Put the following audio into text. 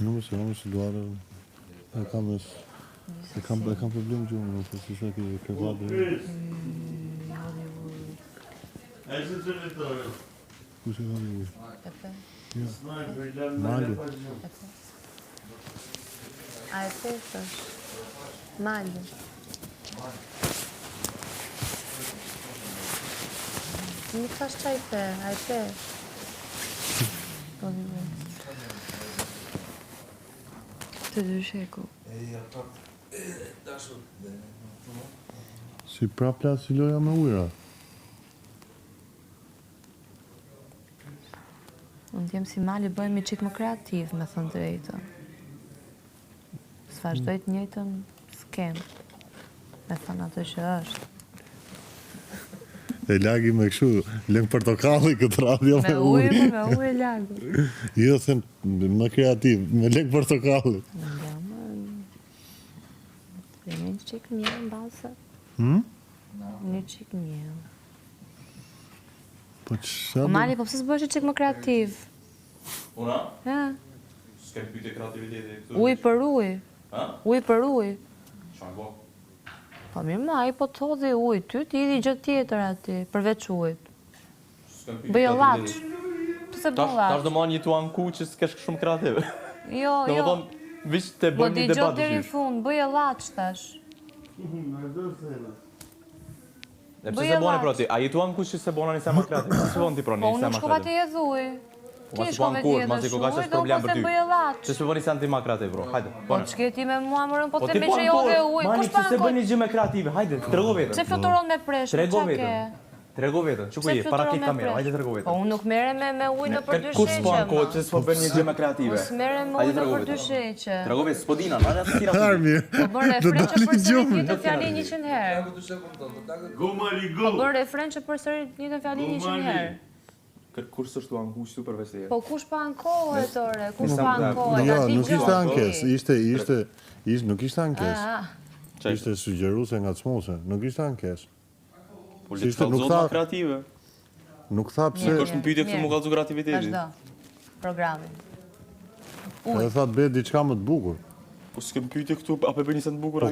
Nuk më se duarë. E kam problem gjumë, nuk e si sa ke kërvatë. E se të letore? Kush e Hollywood? Sniper, Mali. A e pesh është? Mali. Një thash qaj pe, a e pesh? Të dy sheku. Si pra plasë si loja me ujra. Unë t'jem si Mali bëjmë i qik më kreativ, me thënë drejtën. S'vazhdoj të njëjtën skem. Me thënë atë që është. E lagi me këshu, lëngë portokalli këtë radio me Me ujë lagu. Jo, thënë më kreativ, me lëngë portokalli. Një qik një në balse. Një qik një. Po që Mali, po pëse s'bësh i qik më kreativ? Una? Ja. S'kem pyte kreativiteti. Uj për uj. Ha? Uj për uj. Qa bo? Po mirë ma, i po të hodhi uj, ty t'idhi gjë tjetër ati, përveç ujt. Bëjë laq. Pëse bë laq? Tash do ma një tuan ku që s'kesh shumë kreative. Jo, Do më jo. thonë, vish të Po bërë një di gjë debat deri në qysh. fund, bëjë laq tash. E pse Bëje se bone laç. pro ti? A jetuan ku që se bona një sema kreativ? Se vonë ti pro Po një unë nuk sema shkova kreativ? të jedh uj. Po Ti ma shkove s'po të kur, ma si jedhësh ko ka uj, qesh do problem po për se ty. bëjë laq. Që se bëni sen ti ma kreativ, bro. Hajde, Po bone. të shketi me mua më rënë, po Po të ti me po që ankor, jodhe uj, mani kush pa që se ankor? bëni gjë me kreative, hajde, trego vetën. Pse fluturon me presh, Trego qa ke? vetën. Trego vetën, që ku Pse je, para fluturon klik me kamera, presh? hajde trego Po vetën. unë nuk mere me uj në për dy Kur s'po sheqe, anko, që s'po bën një gjë me kreative. Po s'mere me uj Hajde në trego për dy vetën. sheqe. Trego vetë, s'po dina, hajde të tira. Armi, Po bën refren që përsërit njëtën fjali 100 herë. Go Mali, Po bën refren që përsërit njëtën fjali 100 herë. Kërë kur s'është tu anku që tu përveç të Po kush pa ankohet, ore, kush Nisam pa të- ankohet? jo, a di nuk gjë, ishte ti. ankes, nuk ishte ankes. Ah, Ishte sugjeruse nga cmose, nuk ishte ankes. Po Si le ishte, të nuk kallëzot tha- ma kreative. Nuk tha pse, Nuk është në pyetje pse mu kallëzu kreativiteti. vazhdo. Programin. edhe tha të bëhet diçka më të bukur. Po s'kem pyetje këtu, apo e bën një sen të bukur.